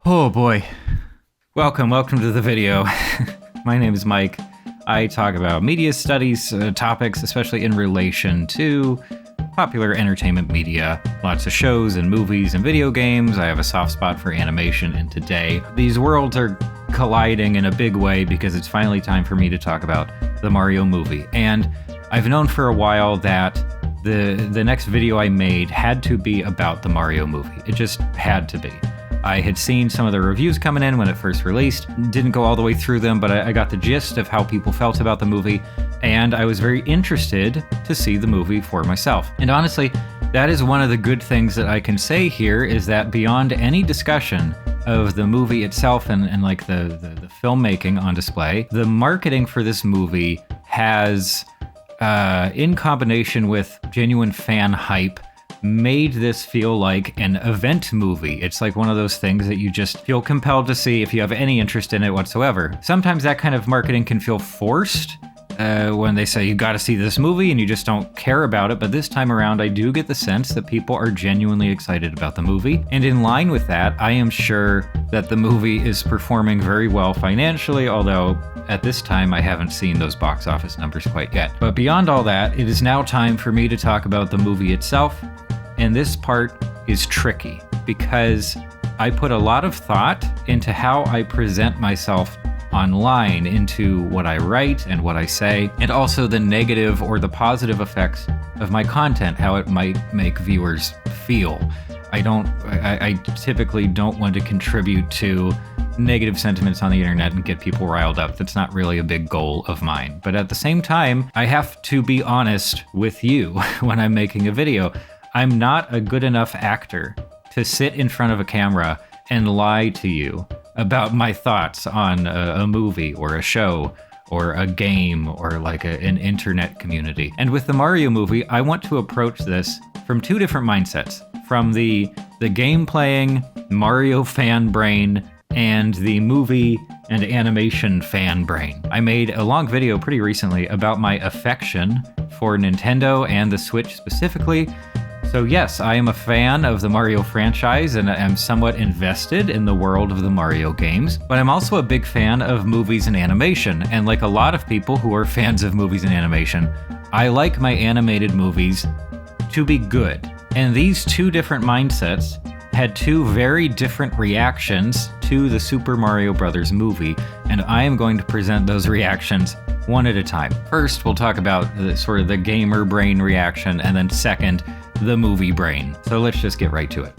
Oh boy. Welcome to the video. My name is Mike. I talk about media studies topics, especially in relation to popular entertainment media. Lots of shows and movies and video games. I have a soft spot for animation, and today these worlds are colliding in a big way because it's finally time for me to talk about the Mario movie. And I've known for a while that the next video I made had to be about the Mario movie. It just had to be. I had seen some of the reviews coming in when it first released. Didn't go all the way through them, but I got the gist of how people felt about the movie, and I was very interested to see the movie for myself. And honestly, that is one of the good things that I can say here, is that beyond any discussion of the movie itself and like the filmmaking on display, the marketing for this movie has, in combination with genuine fan hype, made this feel like an event movie. It's like one of those things that you just feel compelled to see if you have any interest in it whatsoever. Sometimes that kind of marketing can feel forced when they say you got to see this movie and you just don't care about it, but this time around I do get the sense that people are genuinely excited about the movie. And in line with that, I am sure that the movie is performing very well financially, although at this time I haven't seen those box office numbers quite yet. But beyond all that, it is now time for me to talk about the movie itself. And this part is tricky because I put a lot of thought into how I present myself online, into what I write and what I say, and also the negative or the positive effects of my content, how it might make viewers feel. I typically don't want to contribute to negative sentiments on the internet and get people riled up. That's not really a big goal of mine. But at the same time, I have to be honest with you when I'm making a video. I'm not a good enough actor to sit in front of a camera and lie to you about my thoughts on a movie or a show or a game or like an internet community. And with the Mario movie, I want to approach this from two different mindsets. From the game-playing Mario fan brain and the movie and animation fan brain. I made a long video pretty recently about my affection for Nintendo and the Switch specifically. So yes, I am a fan of the Mario franchise and I'm somewhat invested in the world of the Mario games, but I'm also a big fan of movies and animation. And like a lot of people who are fans of movies and animation, I like my animated movies to be good. And these two different mindsets had two very different reactions to the Super Mario Bros. Movie, and I am going to present those reactions one at a time. First, we'll talk about the sort of the gamer brain reaction, and then second, the movie brain. So let's just get right to it.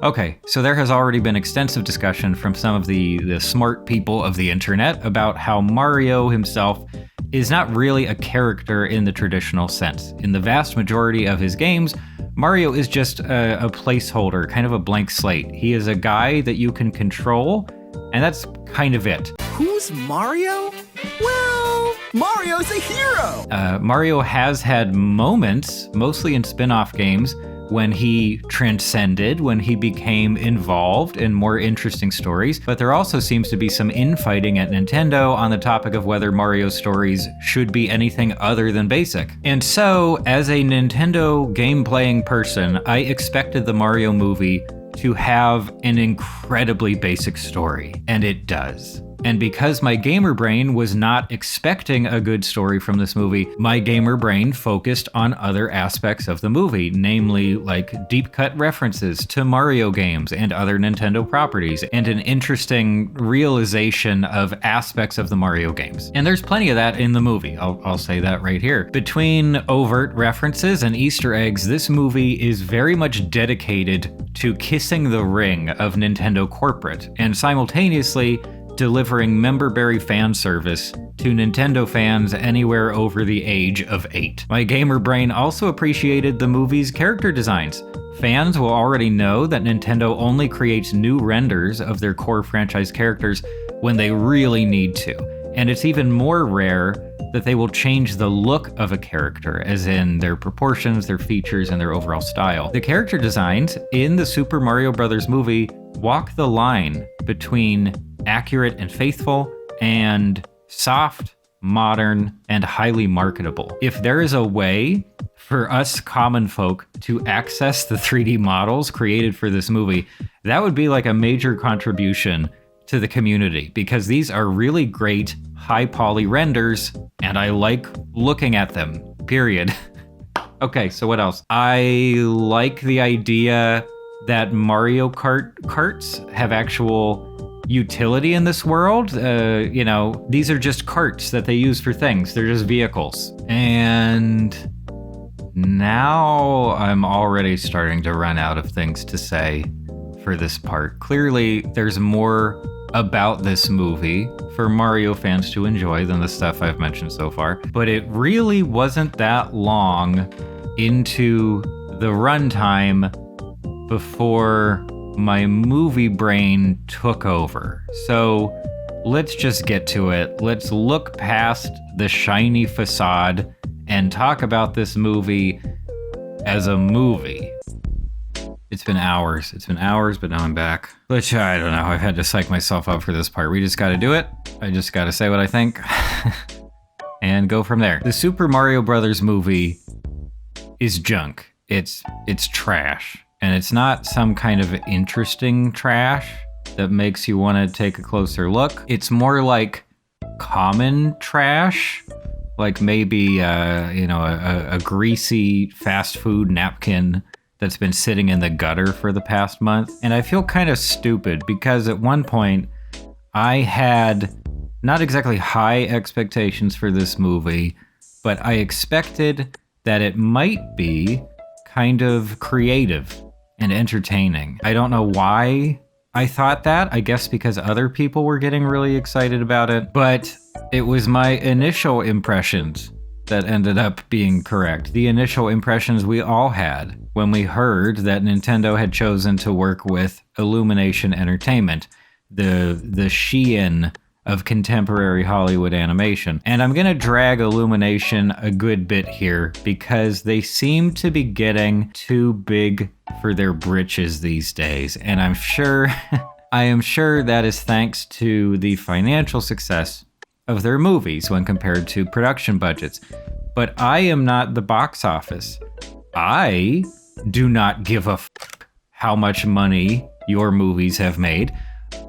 Okay, so there has already been extensive discussion from some of the smart people of the internet about how Mario himself is not really a character in the traditional sense. In the vast majority of his games, Mario is just a placeholder, kind of a blank slate. He is a guy that you can control, and that's kind of it. Who's Mario? Well, Mario's a hero! Mario has had moments, mostly in spin-off games, when he transcended, when he became involved in more interesting stories, but there also seems to be some infighting at Nintendo on the topic of whether Mario's stories should be anything other than basic. And so, as a Nintendo game-playing person, I expected the Mario movie to have an incredibly basic story, and it does. And because my gamer brain was not expecting a good story from this movie, my gamer brain focused on other aspects of the movie, namely like deep cut references to Mario games and other Nintendo properties, and an interesting realization of aspects of the Mario games. And there's plenty of that in the movie, I'll say that right here. Between overt references and Easter eggs, this movie is very much dedicated to kissing the ring of Nintendo corporate, and simultaneously delivering member-berry fan service to Nintendo fans anywhere over the age of 8. My gamer brain also appreciated the movie's character designs. Fans will already know that Nintendo only creates new renders of their core franchise characters when they really need to, and it's even more rare that they will change the look of a character, as in their proportions, their features, and their overall style. The character designs in the Super Mario Bros. Movie walk the line between accurate and faithful, and soft, modern, and highly marketable. If there is a way for us common folk to access the 3D models created for this movie, that would be like a major contribution to the community, because these are really great high poly renders and I like looking at them, period. Okay, so what else? I like the idea that Mario Karts have actual utility in this world. You know, these are just carts that they use for things. They're just vehicles. And now I'm already starting to run out of things to say for this part. Clearly, there's more about this movie for Mario fans to enjoy than the stuff I've mentioned so far, but it really wasn't that long into the runtime before my movie brain took over. So let's just get to it. Let's look past the shiny facade and talk about this movie as a movie. It's been hours, but now I'm back. Which, I don't know, I've had to psych myself up for this part. We just gotta do it. I just gotta say what I think and go from there. The Super Mario Brothers movie is junk. It's trash. And it's not some kind of interesting trash that makes you want to take a closer look. It's more like common trash, like maybe a greasy fast food napkin that's been sitting in the gutter for the past month. And I feel kind of stupid because at one point I had not exactly high expectations for this movie, but I expected that it might be kind of creative and entertaining. I don't know why I thought that. I guess because other people were getting really excited about it, but it was my initial impressions that ended up being correct. The initial impressions we all had when we heard that Nintendo had chosen to work with Illumination Entertainment, the Shein of contemporary Hollywood animation. And I'm gonna drag Illumination a good bit here because they seem to be getting too big for their britches these days. And I am sure that is thanks to the financial success of their movies when compared to production budgets. But I am not the box office. I do not give a f how much money your movies have made.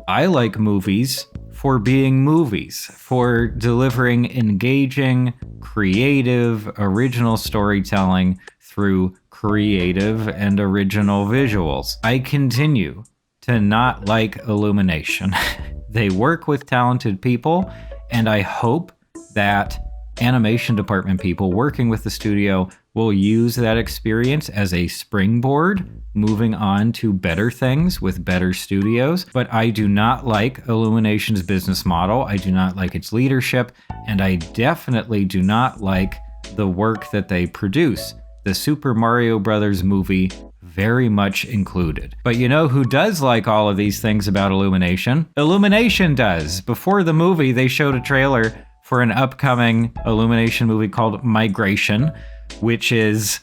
I like movies for being movies, for delivering engaging, creative, original storytelling through creative and original visuals. I continue to not like Illumination. They work with talented people, and I hope that animation department people working with the studio will use that experience as a springboard moving on to better things with better studios. But I do not like Illumination's business model. I do not like its leadership, and I definitely do not like the work that they produce. The Super Mario Brothers movie very much included. But you know who does like all of these things about Illumination? Illumination does. Before the movie, they showed a trailer for an upcoming Illumination movie called Migration, which is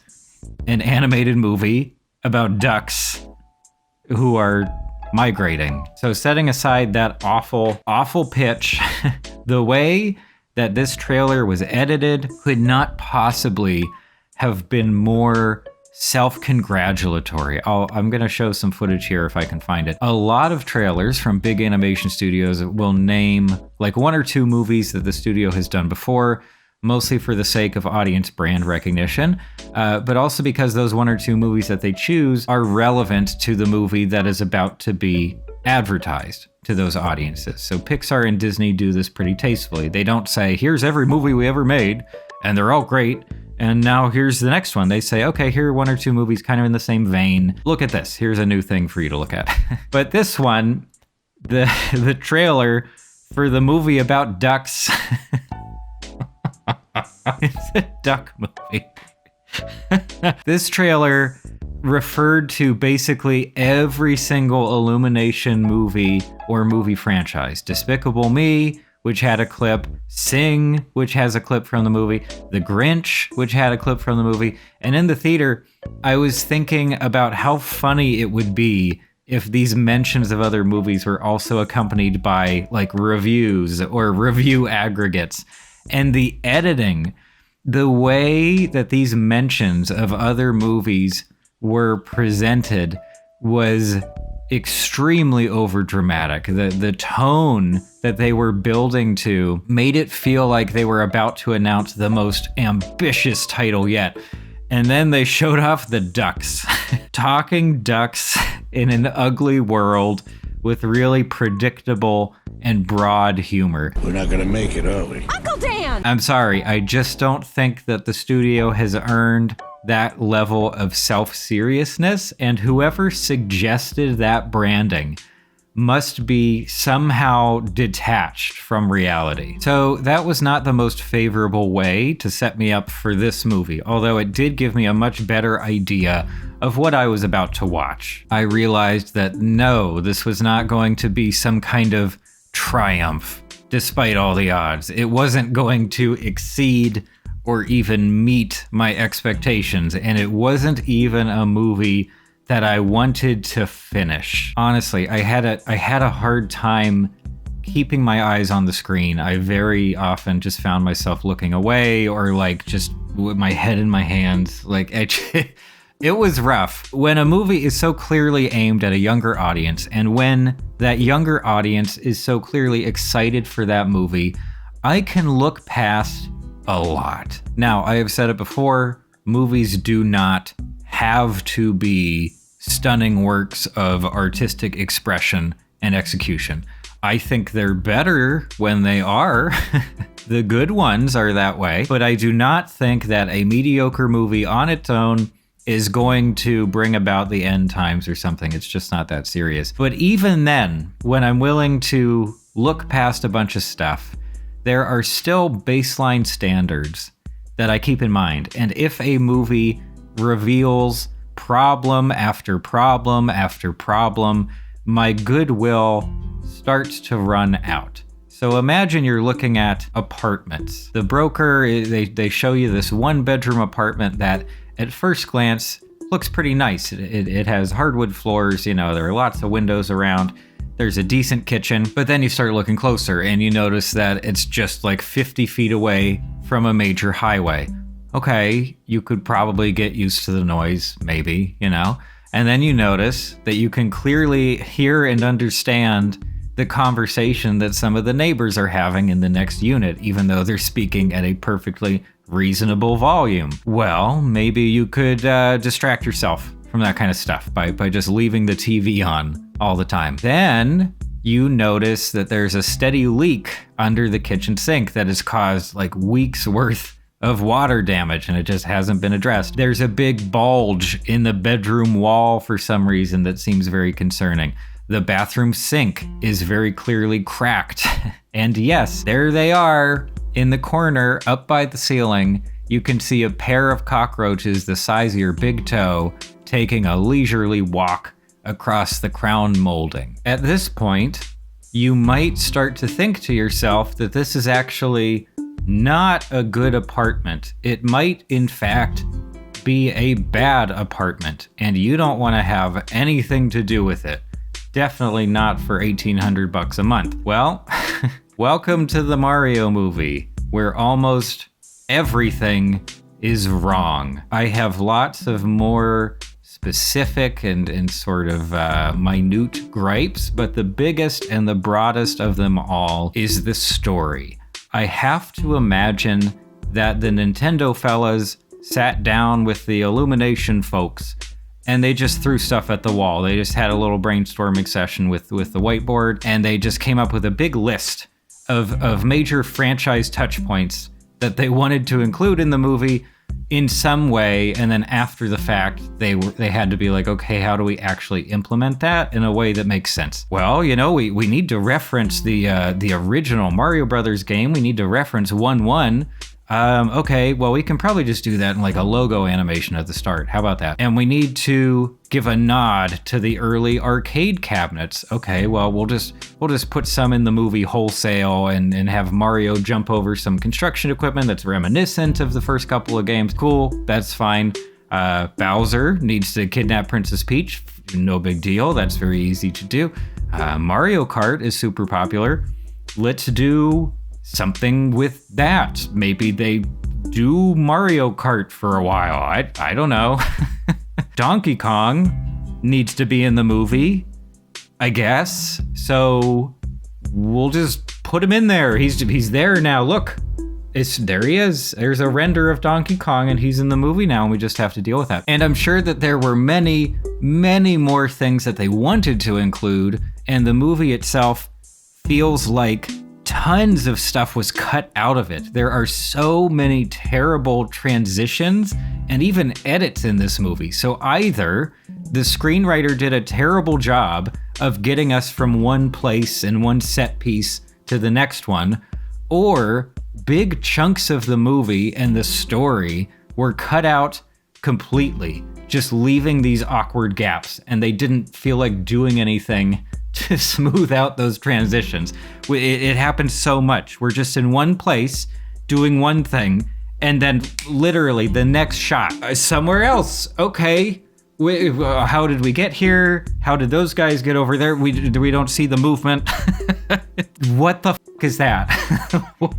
an animated movie about ducks who are migrating. So setting aside that awful pitch, the way that this trailer was edited could not possibly have been more self-congratulatory. I'm going to show some footage here if I can find it. A lot of trailers from big animation studios will name like one or two movies that the studio has done before, mostly for the sake of audience brand recognition, but also because those one or two movies that they choose are relevant to the movie that is about to be advertised to those audiences. So Pixar and Disney do this pretty tastefully. They don't say, here's every movie we ever made, and they're all great, and now here's the next one. They say, okay, here are one or two movies kind of in the same vein. Look at this. Here's a new thing for you to look at. But this one, the trailer for the movie about ducks, it's a duck movie. This trailer referred to basically every single Illumination movie or movie franchise. Despicable Me, which had a clip, Sing, which has a clip from the movie, The Grinch, which had a clip from the movie. And in the theater, I was thinking about how funny it would be if these mentions of other movies were also accompanied by like reviews or review aggregates. And the editing the way that these mentions of other movies were presented was extremely overdramatic. The tone that they were building to made it feel like they were about to announce the most ambitious title yet. And then they showed off the ducks. Talking ducks in an ugly world with really predictable and broad humor. We're not gonna make it, are we? Uncle Dan! I'm sorry, I just don't think that the studio has earned that level of self-seriousness, and whoever suggested that branding must be somehow detached from reality. So that was not the most favorable way to set me up for this movie, although it did give me a much better idea of what I was about to watch. I realized that no, this was not going to be some kind of triumph, despite all the odds. It wasn't going to exceed or even meet my expectations, and it wasn't even a movie that I wanted to finish. Honestly, I had a hard time keeping my eyes on the screen. I very often just found myself looking away or like just with my head in my hands. Like it was rough. When a movie is so clearly aimed at a younger audience, and when that younger audience is so clearly excited for that movie, I can look past a lot. Now, I have said it before, movies do not have to be stunning works of artistic expression and execution. I think they're better when they are. The good ones are that way, but I do not think that a mediocre movie on its own is going to bring about the end times or something. It's just not that serious. But even then, when I'm willing to look past a bunch of stuff, there are still baseline standards that I keep in mind. And if a movie reveals problem after problem after problem, my goodwill starts to run out. So imagine you're looking at apartments. The broker, they show you this one-bedroom apartment that at first glance looks pretty nice. It has hardwood floors, you know, there are lots of windows around. There's a decent kitchen, but then you start looking closer and you notice that it's just like 50 feet away from a major highway. Okay, you could probably get used to the noise, maybe, you know? And then you notice that you can clearly hear and understand the conversation that some of the neighbors are having in the next unit, even though they're speaking at a perfectly reasonable volume. Well, maybe you could distract yourself from that kind of stuff by just leaving the TV on all the time. Then you notice that there's a steady leak under the kitchen sink that has caused like weeks worth of water damage, and it just hasn't been addressed. There's a big bulge in the bedroom wall for some reason that seems very concerning. The bathroom sink is very clearly cracked. And yes, there they are in the corner up by the ceiling. You can see a pair of cockroaches the size of your big toe taking a leisurely walk across the crown molding. At this point, you might start to think to yourself that this is actually not a good apartment. It might, in fact, be a bad apartment, and you don't want to have anything to do with it. Definitely not for $1,800 a month. Well, welcome to the Mario movie, where almost everything is wrong. I have lots of more specific and sort of minute gripes, but the biggest and the broadest of them all is the story. I have to imagine that the Nintendo fellas sat down with the Illumination folks and they just threw stuff at the wall. They just had a little brainstorming session with the whiteboard, and they just came up with a big list of major franchise touch points that they wanted to include in the movie in some way, and then after the fact, they had to be like, okay, how do we actually implement that in a way that makes sense? Well, you know, we need to reference the original Mario Brothers game. We need to reference 1-1. Okay, well, we can probably just do that in like a logo animation at the start. How about that? And we need to give a nod to the early arcade cabinets. Okay, well, we'll just put some in the movie wholesale and have Mario jump over some construction equipment that's reminiscent of the first couple of games. Cool, that's fine. Bowser needs to kidnap Princess Peach. No big deal. That's very easy to do. Mario Kart is super popular. Let's do something with that. Maybe they do Mario Kart for a while. I don't know. Donkey Kong needs to be in the movie, I guess. So we'll just put him in there. He's there now. Look, there he is. There's a render of Donkey Kong, and he's in the movie now, and we just have to deal with that. And I'm sure that there were many, many more things that they wanted to include, and the movie itself feels like tons of stuff was cut out of it. There are so many terrible transitions and even edits in this movie. So either the screenwriter did a terrible job of getting us from one place and one set piece to the next one, or big chunks of the movie and the story were cut out completely, just leaving these awkward gaps, and they didn't feel like doing anything to smooth out those transitions. It happens so much. We're just in one place doing one thing, and then literally the next shot somewhere else. Okay, how did we get here? How did those guys get over there? We don't see the movement. What the is that?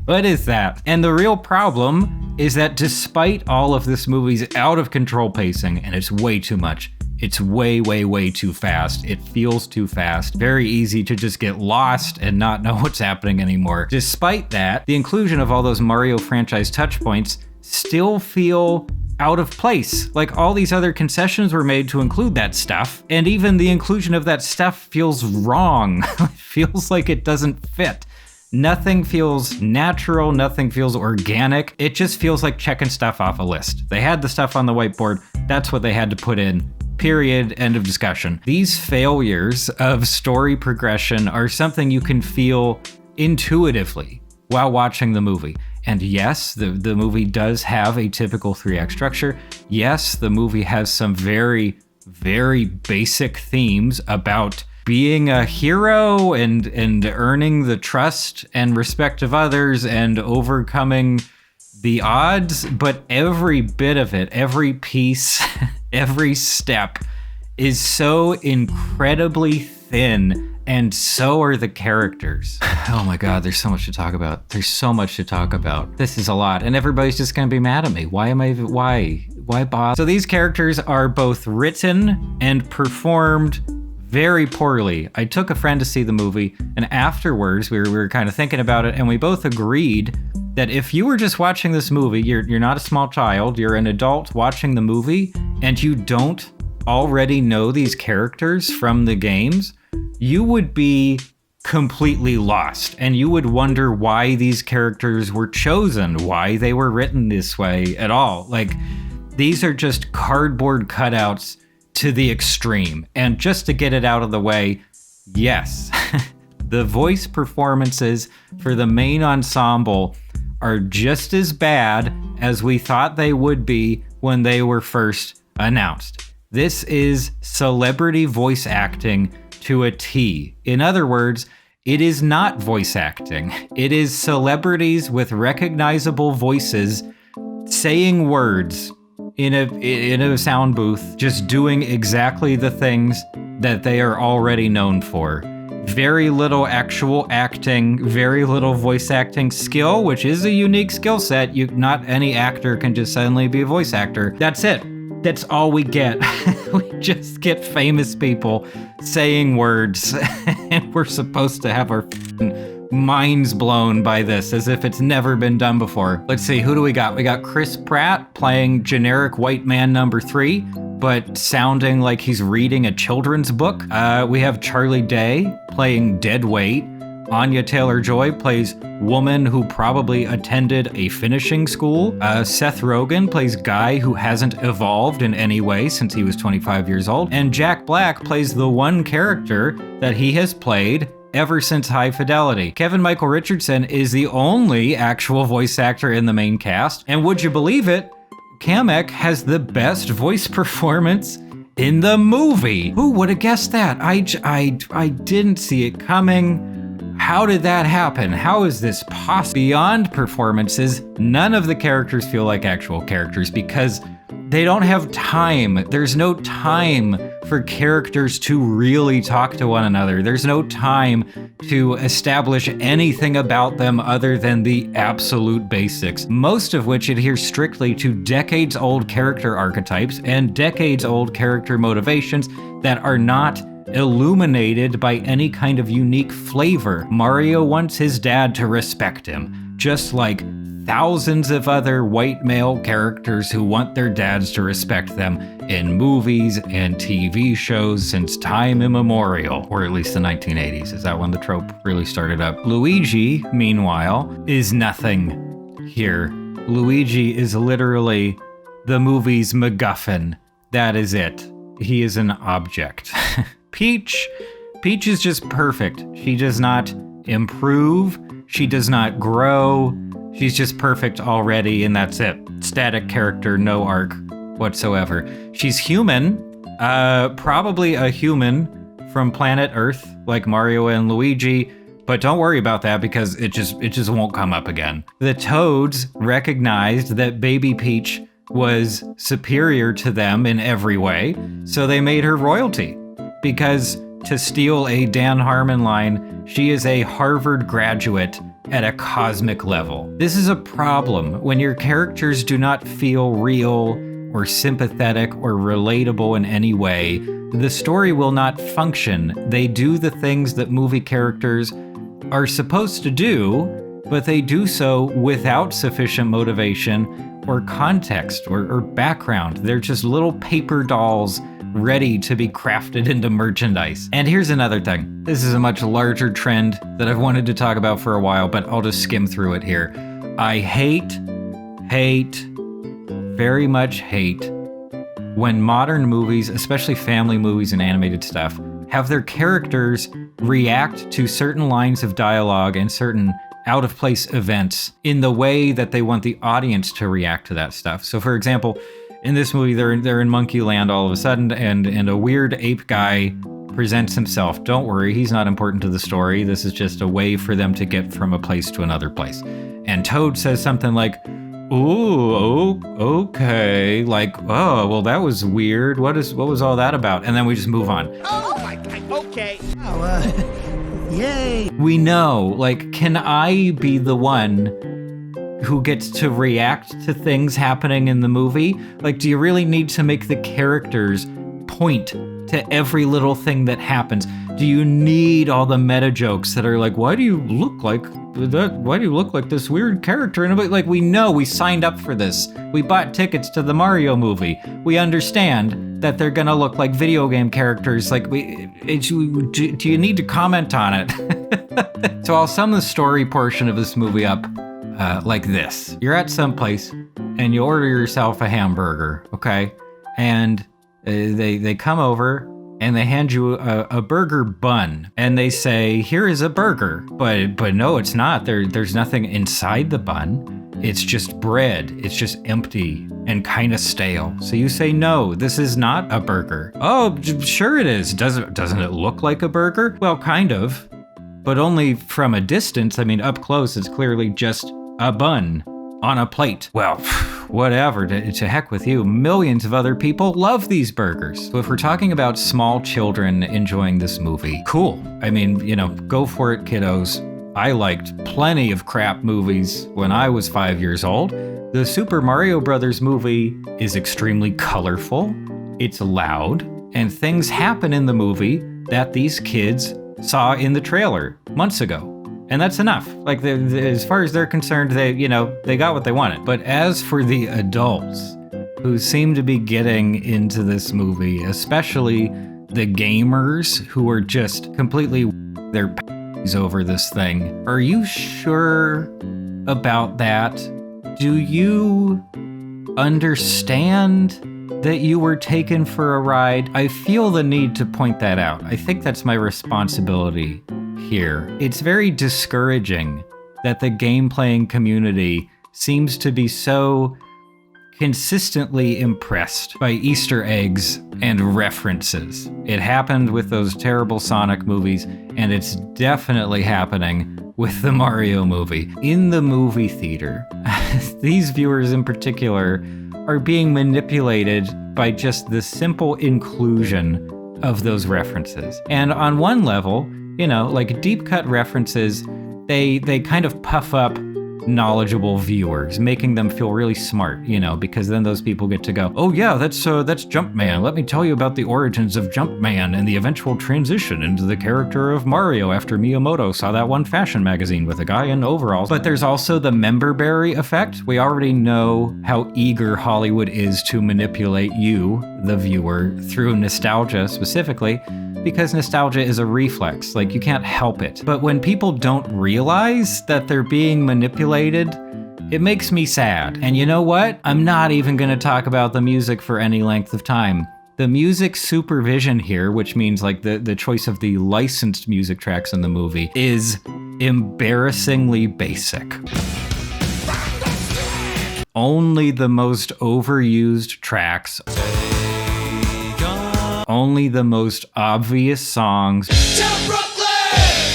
What is that? And the real problem is that despite all of this movie's out of control pacing, and it's way too much, it's way, way, way too fast. It feels too fast. Very easy to just get lost and not know what's happening anymore. Despite that, the inclusion of all those Mario franchise touch points still feel out of place. Like all these other concessions were made to include that stuff, and even the inclusion of that stuff feels wrong. It feels like it doesn't fit. Nothing feels natural, nothing feels organic. It just feels like checking stuff off a list. They had the stuff on the whiteboard, that's what they had to put in. Period. End of discussion. These failures of story progression are something you can feel intuitively while watching the movie. And yes, the movie does have a typical 3-act structure. Yes, the movie has some very, very basic themes about being a hero and earning the trust and respect of others and overcoming the odds, but every bit of it, every piece, every step is so incredibly thin, and so are the characters. Oh my God, there's so much to talk about. There's so much to talk about. This is a lot, and everybody's just gonna be mad at me. Why bother? So these characters are both written and performed very poorly. I took a friend to see the movie, and afterwards we were kind of thinking about it, and we both agreed that if you were just watching this movie, you're not a small child, you're an adult watching the movie, and you don't already know these characters from the games, you would be completely lost, and you would wonder why these characters were chosen, why they were written this way at all. Like, these are just cardboard cutouts to the extreme. And just to get it out of the way, yes, the voice performances for the main ensemble are just as bad as we thought they would be when they were first announced. This is celebrity voice acting to a T. In other words, it is not voice acting. It is celebrities with recognizable voices saying words in a sound booth, just doing exactly the things that they are already known for. Very little actual acting, very little voice acting skill, which is a unique skill set. Not any actor can just suddenly be a voice actor. That's it. That's all we get. We just get famous people saying words, and we're supposed to have our minds blown by this as if it's never been done before. Let's see, who do we got? We got Chris Pratt playing generic white man number 3, but sounding like he's reading a children's book. We have Charlie Day playing dead weight. Anya Taylor-Joy plays woman who probably attended a finishing school. Seth Rogen plays guy who hasn't evolved in any way since he was 25 years old. And Jack Black plays the one character that he has played ever since High Fidelity. Kevin Michael Richardson is the only actual voice actor in the main cast. And would you believe it, Kamek has the best voice performance in the movie. Who would have guessed that? I didn't see it coming. How did that happen? How is this possible? Beyond performances, none of the characters feel like actual characters because they don't have time. There's no time for characters to really talk to one another. There's no time to establish anything about them other than the absolute basics, most of which adhere strictly to decades-old character archetypes and decades-old character motivations that are not illuminated by any kind of unique flavor. Mario wants his dad to respect him, just like thousands of other white male characters who want their dads to respect them in movies and TV shows since time immemorial, or at least the 1980s. Is that when the trope really started up? Luigi, meanwhile, is nothing here. Luigi is literally the movie's MacGuffin. That is it. He is an object. Peach is just perfect. She does not improve. She does not grow. She's just perfect already, and that's it. Static character, no arc whatsoever. She's human, probably a human from planet Earth, like Mario and Luigi, but don't worry about that because it just won't come up again. The Toads recognized that Baby Peach was superior to them in every way, so they made her royalty. Because to steal a Dan Harmon line, she is a Harvard graduate at a cosmic level. This is a problem when your characters do not feel real or sympathetic or relatable in any way. The story will not function. They do the things that movie characters are supposed to do, but they do so without sufficient motivation or context or background. They're just little paper dolls ready to be crafted into merchandise. And here's another thing. This is a much larger trend that I've wanted to talk about for a while, but I'll just skim through it here. I hate, very much hate when modern movies, especially family movies and animated stuff, have their characters react to certain lines of dialogue and certain out-of-place events in the way that they want the audience to react to that stuff. So for example, in this movie, they're in Monkey Land all of a sudden, and a weird ape guy presents himself. Don't worry, he's not important to the story. This is just a way for them to get from a place to another place. And Toad says something like, "Ooh, okay," like, "Oh, well, that was weird. What was all that about?" And then we just move on. Oh my God, okay. Oh, yay. We know, like, can I be the one who gets to react to things happening in the movie? Like, do you really need to make the characters point to every little thing that happens? Do you need all the meta jokes that are like, why do you look like that? Why do you look like this weird character? And like, we know, we signed up for this. We bought tickets to the Mario movie. We understand that they're gonna look like video game characters. Like, do you need to comment on it? So I'll sum the story portion of this movie up like this. You're at some place and you order yourself a hamburger, okay? And they come over and they hand you a burger bun and they say, "Here is a burger." But no, it's not. There's nothing inside the bun. It's just bread. It's just empty and kind of stale. So you say, "No, this is not a burger." "Oh, sure it is. Doesn't it look like a burger?" "Well, kind of, but only from a distance. I mean, up close, it's clearly just a bun on a plate." "Well, whatever, to heck with you. Millions of other people love these burgers." So if we're talking about small children enjoying this movie, cool. I mean, go for it, kiddos. I liked plenty of crap movies when I was 5 years old. The Super Mario Brothers movie is extremely colorful, it's loud, and things happen in the movie that these kids saw in the trailer months ago. And that's enough. Like, as far as they're concerned, they got what they wanted. But as for the adults who seem to be getting into this movie, especially the gamers who are just completely their over this thing, are you sure about that? Do you understand that you were taken for a ride? I feel the need to point that out. I think that's my responsibility here. It's very discouraging that the game-playing community seems to be so consistently impressed by Easter eggs and references. It happened with those terrible Sonic movies, and it's definitely happening with the Mario movie. In the movie theater, these viewers in particular are being manipulated by just the simple inclusion of those references. And on one level, you know, like deep cut references, they kind of puff up knowledgeable viewers, making them feel really smart, you know, because then those people get to go, oh yeah, that's Jumpman. Let me tell you about the origins of Jumpman and the eventual transition into the character of Mario after Miyamoto saw that one fashion magazine with a guy in overalls. But there's also the memberberry effect. We already know how eager Hollywood is to manipulate you, the viewer, through nostalgia specifically, because nostalgia is a reflex, like you can't help it. But when people don't realize that they're being manipulated, it makes me sad. And you know what? I'm not even gonna talk about the music for any length of time. The music supervision here, which means like the choice of the licensed music tracks in the movie, is embarrassingly basic. Only the most overused tracks, only the most obvious songs,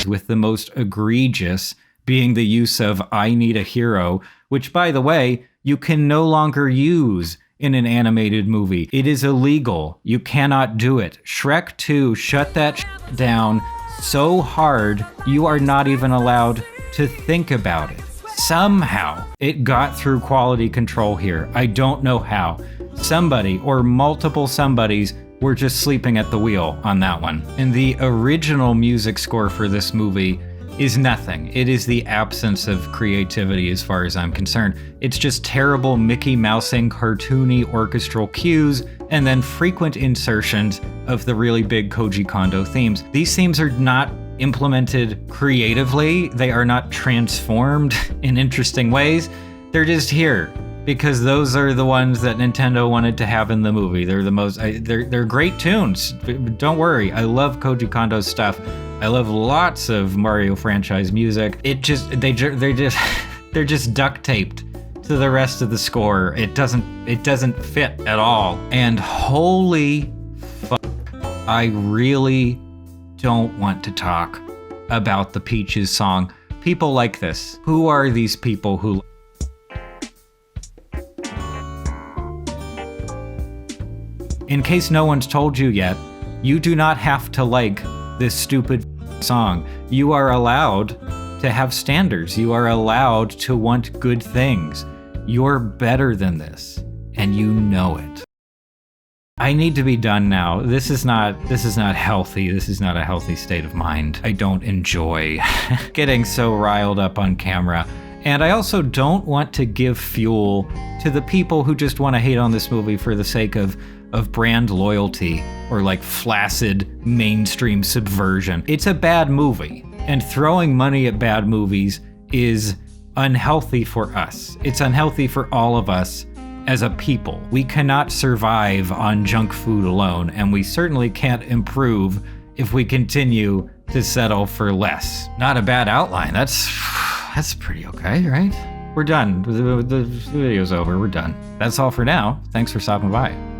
with the most egregious being the use of I Need a Hero, which, by the way, you can no longer use in an animated movie. It is illegal. You cannot do it. Shrek 2 shut that down so hard, you are not even allowed to think about it. Somehow, it got through quality control here. I don't know how. Somebody or multiple somebodies were just sleeping at the wheel on that one. And the original music score for this movie is nothing. It is the absence of creativity as far as I'm concerned. It's just terrible Mickey Mousing cartoony orchestral cues and then frequent insertions of the really big Koji Kondo themes. These themes are not implemented creatively. They are not transformed in interesting ways. They're just here because those are the ones that Nintendo wanted to have in the movie. They're the most, they're great tunes. Don't worry, I love Koji Kondo's stuff. I love lots of Mario franchise music. It just, they're just duct taped to the rest of the score. It doesn't fit at all. And holy fuck, I really don't want to talk about the Peaches song. People like this. Who are these people who... In case no one's told you yet, you do not have to like this stupid song. You are allowed to have standards. You are allowed to want good things. You're better than this, and you know it. I need to be done now. This is not healthy. This is not a healthy state of mind. I don't enjoy getting so riled up on camera. And I also don't want to give fuel to the people who just want to hate on this movie for the sake of brand loyalty or like flaccid mainstream subversion. It's a bad movie, and throwing money at bad movies is unhealthy for us. It's unhealthy for all of us as a people. We cannot survive on junk food alone, and we certainly can't improve if we continue to settle for less. Not a bad outline. That's pretty okay, right? We're done. The video's over. We're done. That's all for now. Thanks for stopping by.